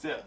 That's it.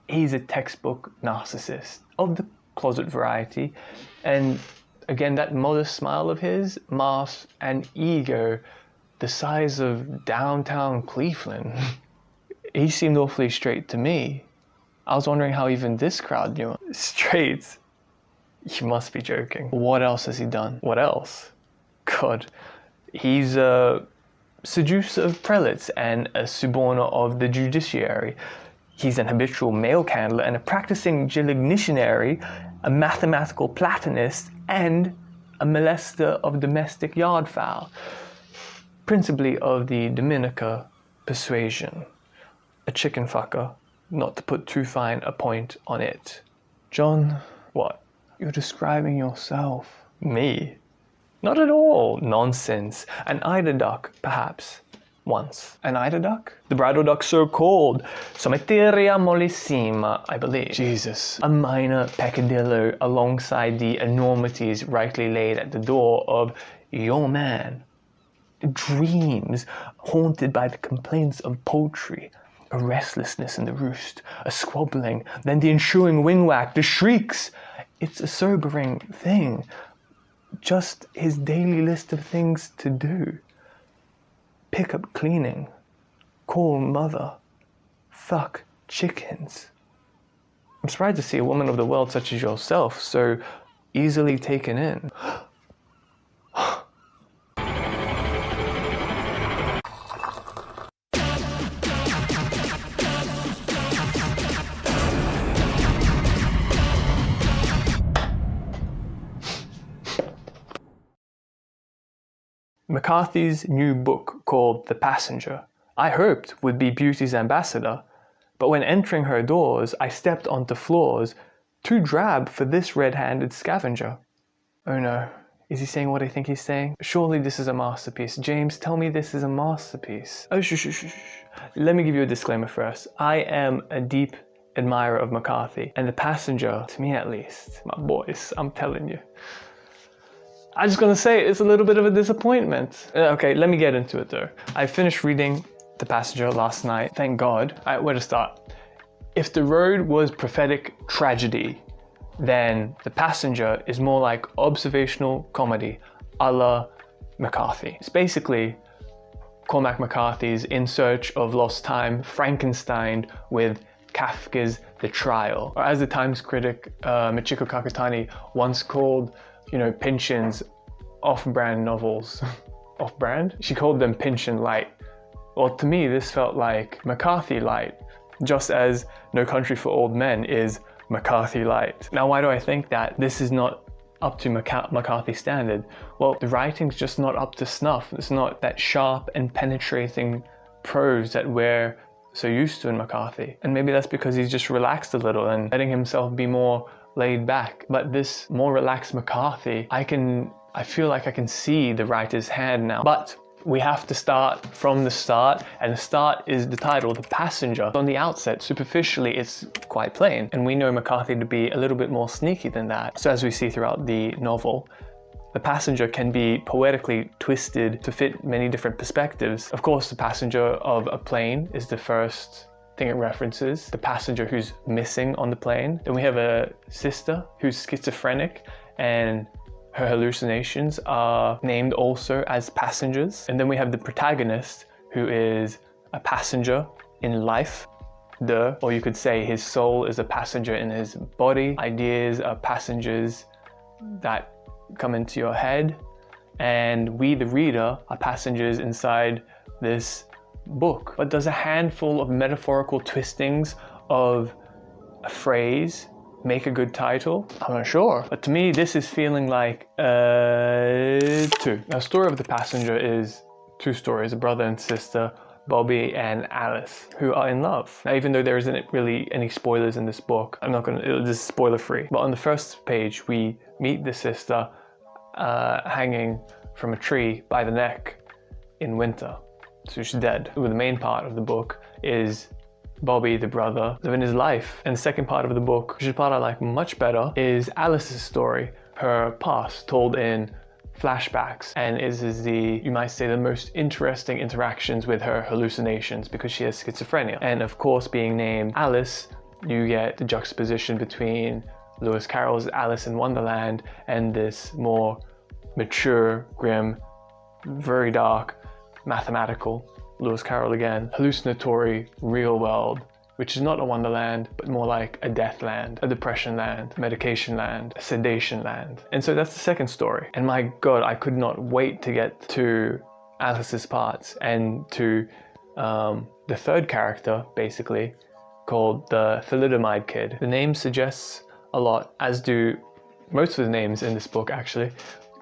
He's a textbook narcissist of the closet variety, and again, that modest smile of his masks an ego the size of downtown Cleveland. He seemed awfully straight to me. I was wondering how even this crowd knew him. Straight? You must be joking. What else has he done? What else? God, he's a seducer of prelates and a suborner of the judiciary. He's an habitual mail handler and a practicing gelignitionary, a mathematical platonist, and a molester of domestic yardfowl, principally of the Dominica persuasion. A chicken fucker, not to put too fine a point on it. John, what? You're describing yourself. Me? Not at all. Nonsense. An eider duck, perhaps. Once. An eider duck? The bridal duck so called. Someteria mollissima, I believe. Jesus. A minor peccadillo alongside the enormities rightly laid at the door of your man. Dreams haunted by the complaints of poultry. A restlessness in the roost. A squabbling. Then the ensuing wing-whack. The shrieks. It's a sobering thing. Just his daily list of things to do. Pick up cleaning, call mother, fuck chickens. I'm surprised to see a woman of the world such as yourself so easily taken in. McCarthy's new book called The Passenger, I hoped would be beauty's ambassador, but when entering her doors, I stepped onto floors too drab for this red-handed scavenger. Oh no, is he saying what I think he's saying? Surely this is a masterpiece. James, tell me this is a masterpiece. Oh, shh. Let me give you a disclaimer first. I am a deep admirer of McCarthy, and The Passenger, to me at least, my boys, I'm telling you. I'm just gonna say it's a little bit of a disappointment. Okay, let me get into it though. I finished reading The Passenger last night, thank God. Where to start? If The Road was prophetic tragedy, then The Passenger is more like observational comedy a la McCarthy. It's basically Cormac McCarthy's In Search of Lost Time Frankenstein with Kafka's The Trial. Or as the Times critic Michiko Kakutani once called Pynchon's off-brand novels. Off-brand? She called them Pynchon Light. Well, to me, this felt like McCarthy Light, just as No Country for Old Men is McCarthy Light. Now, why do I think that? This is not up to McCarthy standard. Well, the writing's just not up to snuff. It's not that sharp and penetrating prose that we're so used to in McCarthy. And maybe that's because he's just relaxed a little and letting himself be more laid back. But this more relaxed McCarthy, I feel like I can see the writer's hand now. But we have to start from the start, and the start is the title, The Passenger. On the outset, superficially, it's quite plain, and we know McCarthy to be a little bit more sneaky than that. So as we see throughout the novel, the passenger can be poetically twisted to fit many different perspectives. Of course, the passenger of a plane is the first thing it references, the passenger who's missing on the plane. Then we have a sister who's schizophrenic and her hallucinations are named also as passengers. And then we have the protagonist who is a passenger in life, or you could say his soul is a passenger in his body. Ideas are passengers that come into your head, and we, the reader, are passengers inside this book. But does a handful of metaphorical twistings of a phrase make a good title? I'm not sure. But to me, this is feeling like two. Now, Story of the Passenger is two stories, a brother and sister, Bobby and Alice, who are in love. Now, even though there isn't really any spoilers in this book, this is spoiler free. But on the first page, we meet the sister hanging from a tree by the neck in winter. So she's dead. The main part of the book is Bobby, the brother, living his life. And the second part of the book, which is the part I like much better, is Alice's story, her past told in flashbacks, and this is the, you might say, the most interesting interactions with her hallucinations because she has schizophrenia. And of course, being named Alice, you get the juxtaposition between Lewis Carroll's Alice in Wonderland and this more mature, grim, very dark, mathematical Lewis Carroll again. Hallucinatory, real world, which is not a wonderland, but more like a death land, a depression land, medication land, a sedation land. And so that's the second story. And my God, I could not wait to get to Alice's parts and to the third character, basically, called the thalidomide kid. The name suggests a lot, as do most of the names in this book, actually.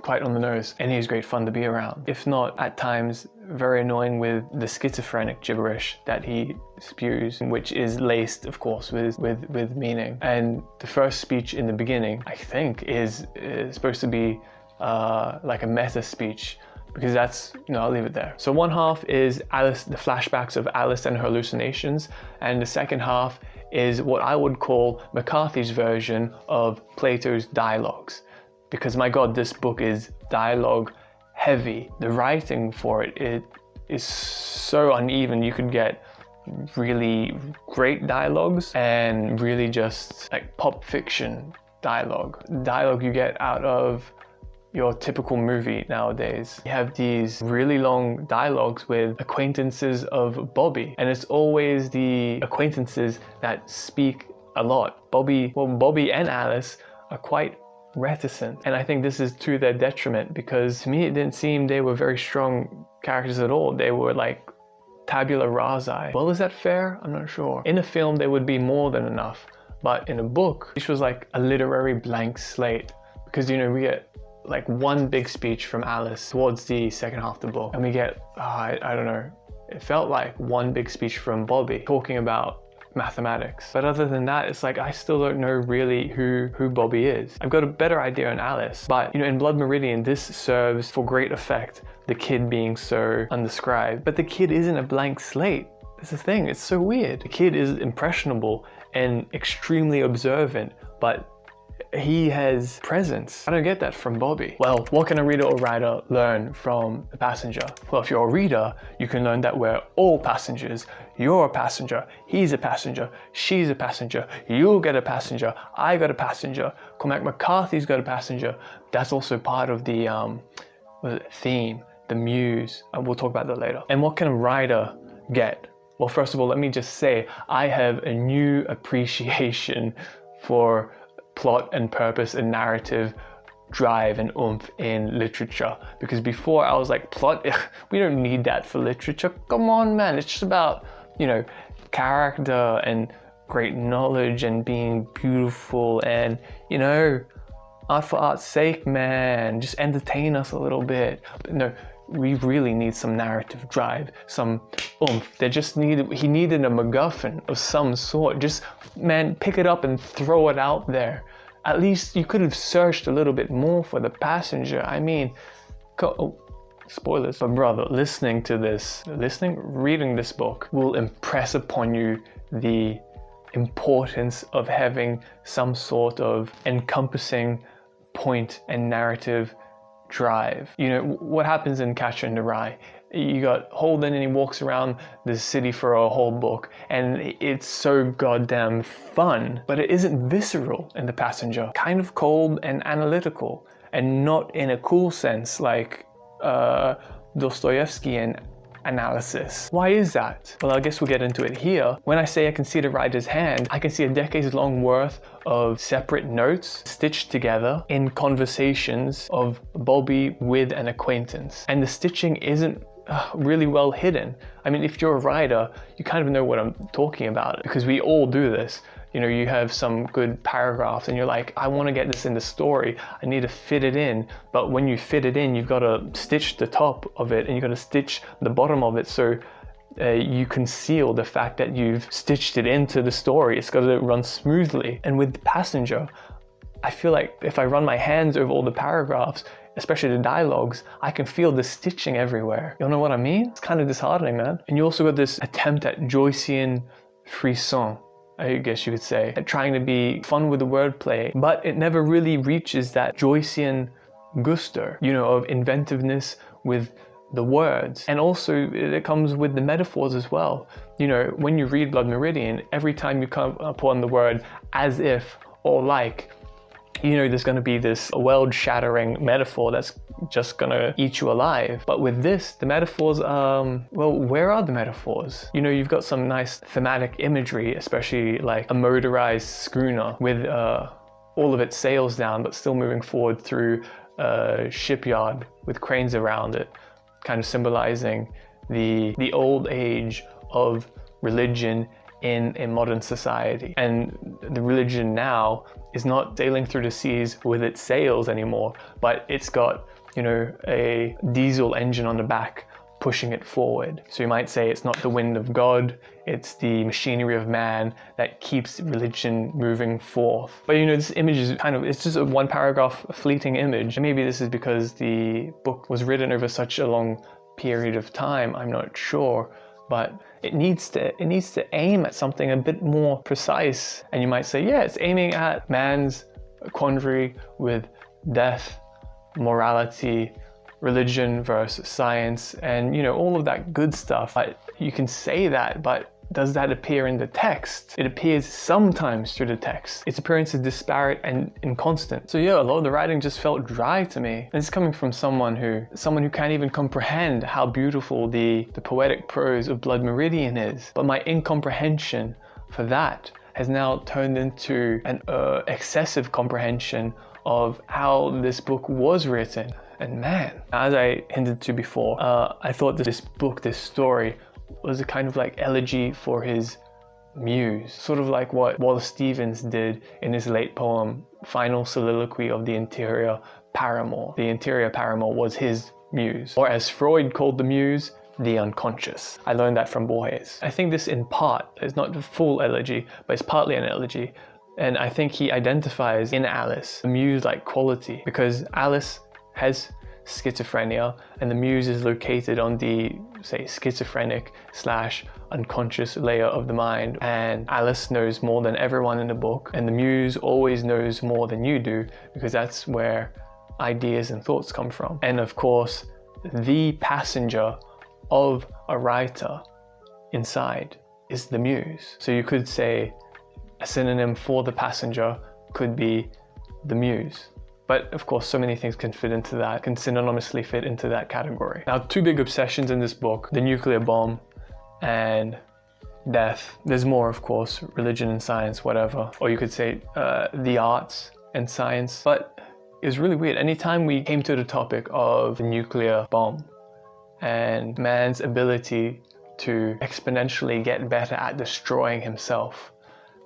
Quite on the nose, and he's great fun to be around. If not, at times, very annoying with the schizophrenic gibberish that he spews, which is laced, of course, with meaning. And the first speech in the beginning, I think, is supposed to be like a meta speech, because that's, I'll leave it there. So one half is Alice, the flashbacks of Alice and her hallucinations, and the second half is what I would call McCarthy's version of Plato's dialogues. Because my God, this book is dialogue heavy. The writing for it is so uneven. You could get really great dialogues and really just like pulp fiction dialogue. Dialogue you get out of your typical movie nowadays. You have these really long dialogues with acquaintances of Bobby, and it's always the acquaintances that speak a lot. Bobby and Alice are quite reticent, and I think this is to their detriment, because to me it didn't seem they were very strong characters at all. They were like tabula rasa. Well, is that fair? I'm not sure. In a film they would be more than enough, but in a book this was like a literary blank slate, because we get like one big speech from Alice towards the second half of the book, and we get I don't know, it felt like one big speech from Bobby talking about mathematics. But other than that, it's like I still don't know really who Bobby is. I've got a better idea on Alice, but in Blood Meridian this serves for great effect, the kid being so undescribed. But the kid isn't a blank slate. That's the thing, it's so weird. The kid is impressionable and extremely observant, but he has presence. I don't get that from Bobby. Well, what can a reader or writer learn from The Passenger? Well, if you're a reader, you can learn that we're all passengers. You're a passenger, he's a passenger, she's a passenger, you'll get a passenger, I got a passenger, Cormac McCarthy's got a passenger. That's also part of the theme, the muse. We'll talk about that later. And what can a writer get? Well, first of all, let me just say, I have a new appreciation for plot and purpose and narrative drive and oomph in literature, because before I was like, plot, we don't need that for literature. Come on, man, it's just about character and great knowledge and being beautiful and art for art's sake, man, just entertain us a little bit. But no, we really need some narrative drive, some oomph. He needed a MacGuffin of some sort. Just, man, pick it up and throw it out there. At least you could have searched a little bit more for The Passenger. I mean, spoilers. But brother, reading this book will impress upon you the importance of having some sort of encompassing point and narrative drive. What happens in Catcher in the Rye? You got Holden and he walks around the city for a whole book and it's so goddamn fun, but it isn't visceral in The Passenger. Kind of cold and analytical, and not in a cool sense like Dostoevskian analysis. Why is that? Well, I guess we'll get into it here. When I say I can see the writer's hand, I can see a decades-long worth of separate notes stitched together in conversations of Bobby with an acquaintance. And the stitching isn't really well hidden. I mean, if you're a writer, you kind of know what I'm talking about, because we all do this. You have some good paragraphs and you're like, I want to get this in the story, I need to fit it in. But when you fit it in, you've got to stitch the top of it and you've got to stitch the bottom of it, so you conceal the fact that you've stitched it into the story. It's got to run smoothly. And with The Passenger, I feel like if I run my hands over all the paragraphs, especially the dialogues, I can feel the stitching everywhere. You know what I mean? It's kind of disheartening, man. And you also got this attempt at Joycean frisson, I guess you could say, at trying to be fun with the wordplay, but it never really reaches that Joycean gusto, of inventiveness with the words. And also it comes with the metaphors as well. When you read Blood Meridian, every time you come upon the word as if or like, there's going to be this world-shattering metaphor that's just going to eat you alive. But with this, the metaphors, where are the metaphors? You've got some nice thematic imagery, especially like a motorized schooner with all of its sails down, but still moving forward through a shipyard with cranes around it, kind of symbolizing the old age of religion in a modern society. And the religion now is not sailing through the seas with its sails anymore, but it's got, a diesel engine on the back pushing it forward. So you might say it's not the wind of God, it's the machinery of man that keeps religion moving forth. But this image is it's just a one paragraph fleeting image. And maybe this is because the book was written over such a long period of time, I'm not sure. But it needs to aim at something a bit more precise. And you might say, yeah, it's aiming at man's quandary with death, morality, religion versus science, and all of that good stuff. But you can say that, but does that appear in the text? It appears sometimes through the text. Its appearance is disparate and inconstant. So yeah, a lot of the writing just felt dry to me. And it's coming from someone who can't even comprehend how beautiful the poetic prose of Blood Meridian is. But my incomprehension for that has now turned into an excessive comprehension of how this book was written. And man, as I hinted to before, I thought that this story was a kind of like elegy for his muse, sort of like what Wallace Stevens did in his late poem, Final Soliloquy of the Interior Paramour. The interior paramour was his muse, or as Freud called the muse, the unconscious. I learned that from Borges. I think this in part is not the full elegy, but it's partly an elegy. And I think he identifies in Alice the muse-like quality, because Alice has schizophrenia and the muse is located on the, say, schizophrenic / unconscious layer of the mind. And Alice knows more than everyone in the book, and the muse always knows more than you do, because that's where ideas and thoughts come from. And of course, the passenger of a writer inside is the muse. So you could say a synonym for the passenger could be the muse. But of course, so many things can synonymously fit into that category. Now, two big obsessions in this book, the nuclear bomb and death. There's more, of course, religion and science, whatever. Or you could say the arts and science. But it was really weird. Anytime we came to the topic of the nuclear bomb and man's ability to exponentially get better at destroying himself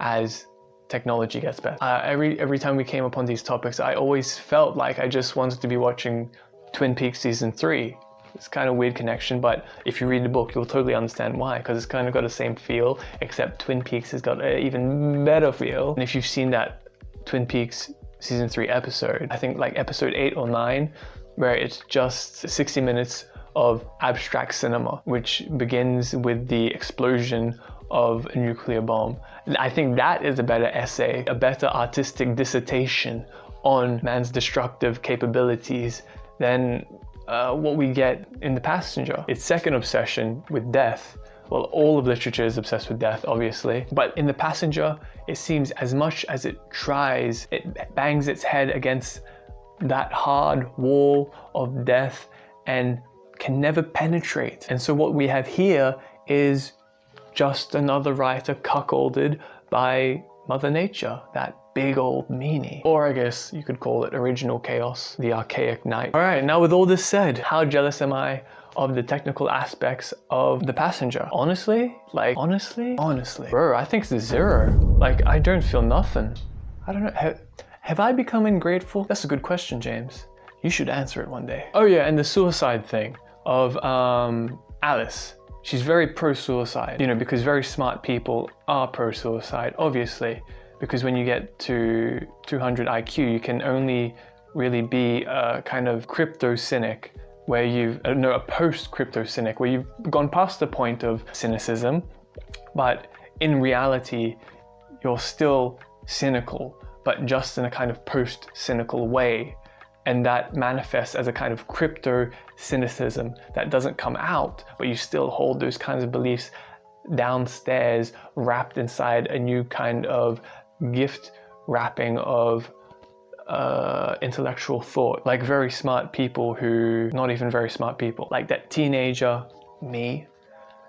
as technology gets better. Every time we came upon these topics, I always felt like I just wanted to be watching Twin Peaks season 3. It's kind of a weird connection, but if you read the book, you'll totally understand why, because it's kind of got the same feel, except Twin Peaks has got an even better feel. And if you've seen that Twin Peaks season 3 episode, I think like episode 8 or 9, where it's just 60 minutes of abstract cinema, which begins with the explosion of a nuclear bomb. I think that is a better essay, a better artistic dissertation on man's destructive capabilities than what we get in The Passenger. Its second obsession with death, well, all of literature is obsessed with death, obviously, but in The Passenger, it seems as much as it tries, it bangs its head against that hard wall of death and can never penetrate. And so what we have here is just another writer cuckolded by Mother Nature, that big old meanie. Or I guess you could call it original chaos, the archaic night. All right, now with all this said, how jealous am I of the technical aspects of The Passenger? Honestly, bro, I think it's a 0. Like, I don't feel nothing. I don't know, have I become ungrateful? That's a good question, James. You should answer it one day. Oh yeah, and the suicide thing of Alice. She's very pro-suicide, because very smart people are pro-suicide, obviously, because when you get to 200 IQ, you can only really be a kind of crypto-cynic, where a post-crypto-cynic, where you've gone past the point of cynicism, but in reality, you're still cynical, but just in a kind of post-cynical way. And that manifests as a kind of crypto cynicism that doesn't come out, but you still hold those kinds of beliefs downstairs, wrapped inside a new kind of gift wrapping of intellectual thought. Like very smart people who, not even very smart people, like that teenager, me,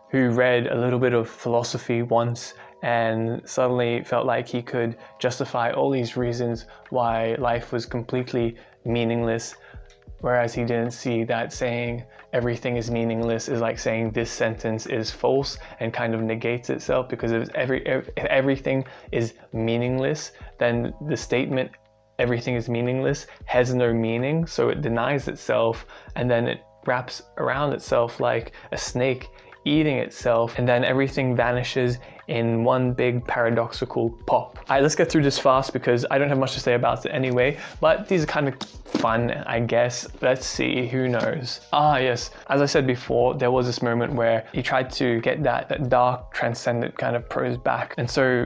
who read a little bit of philosophy once and suddenly felt like he could justify all these reasons why life was completely meaningless, whereas he didn't see that saying everything is meaningless is like saying this sentence is false and kind of negates itself, because if everything is meaningless, then the statement everything is meaningless has no meaning, so it denies itself and then it wraps around itself like a snake eating itself, and then everything vanishes in one big paradoxical pop. All right, let's get through this fast because I don't have much to say about it anyway, but these are kind of fun, I guess. Let's see, who knows? Ah, yes, as I said before, there was this moment where he tried to get that dark, transcendent kind of prose back. And so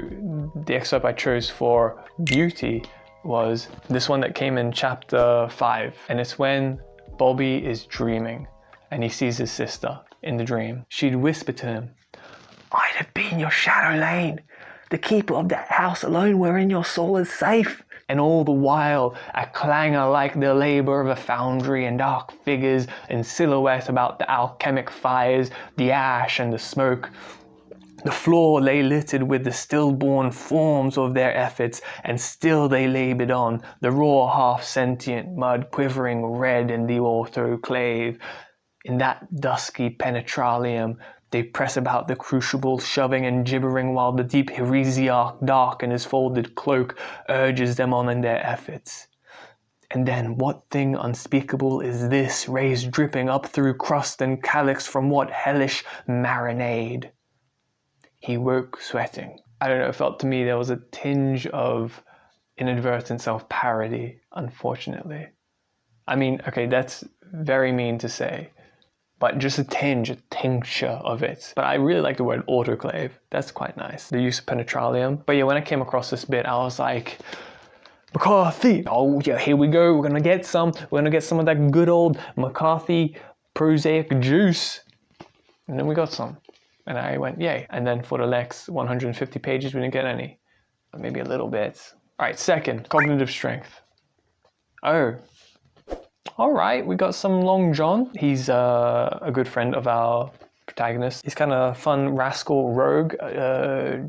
the excerpt I chose for beauty was this one that came in chapter 5. And it's when Bobby is dreaming and he sees his sister in the dream. She'd whisper to him, "I'd have been your shadow lane, the keeper of that house alone wherein your soul is safe." And all the while, a clangor like the labor of a foundry, and dark figures in silhouette about the alchemic fires, the ash and the smoke. The floor lay littered with the stillborn forms of their efforts, and still they labored on, the raw half-sentient mud quivering red in the autoclave. In that dusky penetralium, they press about the crucible, shoving and gibbering, while the deep heresiarch, dark in his folded cloak, urges them on in their efforts. And then what thing unspeakable is this, raised dripping up through crust and calyx from what hellish marinade? He woke sweating. I don't know, it felt to me there was a tinge of inadvertent self-parody, unfortunately. I mean, okay, that's very mean to say, but just a tinge, a tincture of it. But I really like the word autoclave. That's quite nice. The use of penetralium. But yeah, when I came across this bit, I was like, McCarthy. Oh yeah, here we go. We're gonna get some of that good old McCarthy prosaic juice. And then we got some. And I went, yay. And then for the next 150 pages, we didn't get any. But maybe a little bit. All right, second, cognitive strength. Oh. All right, we got some Long John. He's a good friend of our protagonist. He's kind of fun rascal rogue,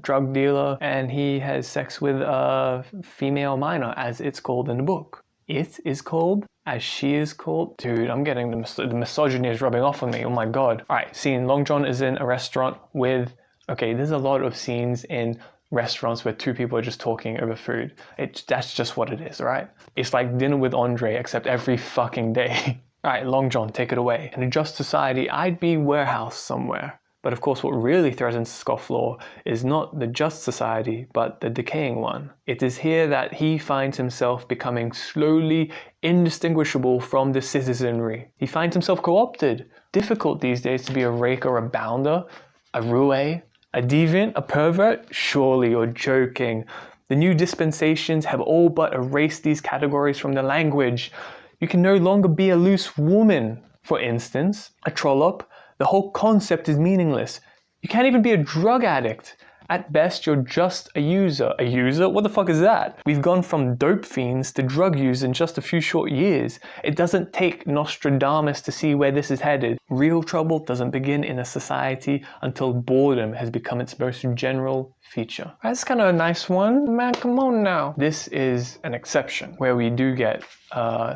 drug dealer, and he has sex with a female minor, as it's called in the book. It is called, as she is called. Dude, I'm getting the misogyny is rubbing off on me. Oh my god. All right, scene. Long John is in a restaurant with. Okay, there's a lot of scenes in restaurants where two people are just talking over food. That's just what it is, right? It's like dinner with Andre, except every fucking day. All right, Long John, take it away. In a just society, I'd be warehouse somewhere. But of course, what really threatens scofflaw is not the just society, but the decaying one. It is here that he finds himself becoming slowly indistinguishable from the citizenry. He finds himself co-opted. Difficult these days to be a rake or a bounder, a roue, a deviant, a pervert? Surely you're joking. The new dispensations have all but erased these categories from the language. You can no longer be a loose woman, for instance, a trollop. The whole concept is meaningless. You can't even be a drug addict. At best, you're just a user. A user? What the fuck is that? We've gone from dope fiends to drug users in just a few short years. It doesn't take Nostradamus to see where this is headed. Real trouble doesn't begin in a society until boredom has become its most general feature. That's kind of a nice one. Man, come on now. This is an exception where we do get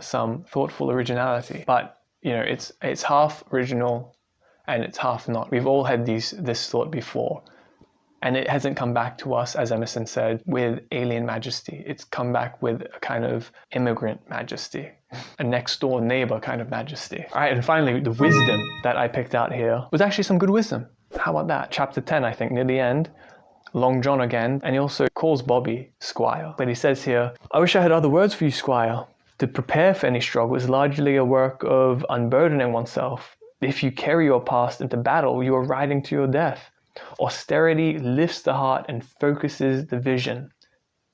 some thoughtful originality. But, you know, it's half original and it's half not. We've all had this thought before. And it hasn't come back to us, as Emerson said, with alien majesty. It's come back with a kind of immigrant majesty, a next door neighbor kind of majesty. All right, and finally, the wisdom that I picked out here was actually some good wisdom. How about that? Chapter 10, I think, near the end. Long John again, and he also calls Bobby Squire. But he says here, "I wish I had other words for you, Squire. To prepare for any struggle is largely a work of unburdening oneself. If you carry your past into battle, you are riding to your death. Austerity lifts the heart and focuses the vision.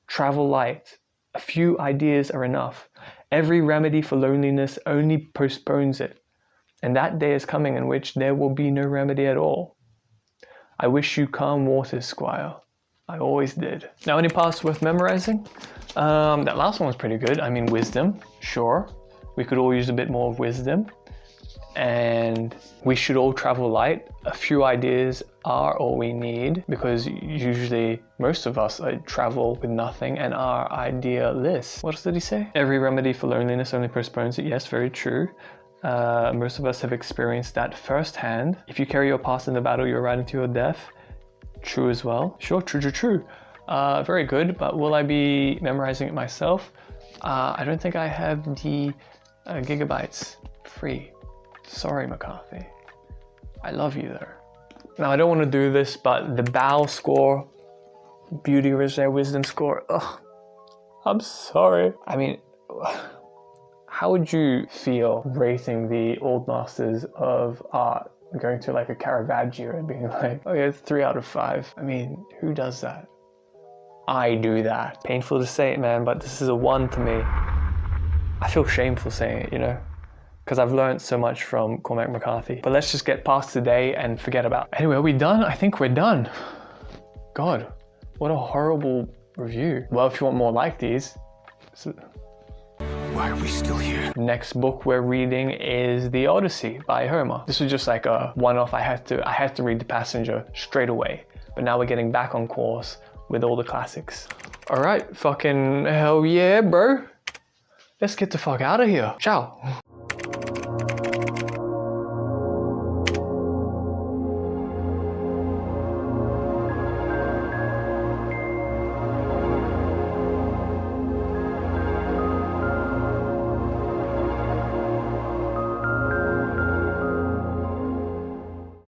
Travel light. A few ideas are enough. Every remedy for loneliness only postpones it, and that day is coming in which there will be no remedy at all. I wish you calm waters, Squire. I always did. Now, any parts worth memorizing? That last one was pretty good. I mean, wisdom, sure. We could all use a bit more of wisdom. And we should all travel light. A few ideas are all we need, because usually most of us travel with nothing and are idealists. What else did he say? Every remedy for loneliness only postpones it. Yes, very true. Most of us have experienced that firsthand. If you carry your past in the battle, you're riding to your death. True as well. Sure, true. Very good, but will I be memorizing it myself? I don't think I have the gigabytes free. Sorry, McCarthy. I love you though. Now, I don't want to do this, but the Bow score, Beauty Rosé Wisdom score, ugh, I'm sorry. I mean, how would you feel rating the Old Masters of Art, going to like a Caravaggio and being like, oh yeah, it's 3 out of 5. I mean, who does that? I do that. Painful to say it, man, but this is a 1 to me. I feel shameful saying it, you know? Because I've learned so much from Cormac McCarthy. But let's just get past today and forget about it. Anyway, are we done? I think we're done. God, what a horrible review. Well, if you want more like these... Why are we still here? Next book we're reading is The Odyssey by Homer. This was just like a one-off. I had to read The Passenger straight away. But now we're getting back on course with all the classics. All right, fucking hell yeah, bro. Let's get the fuck out of here. Ciao.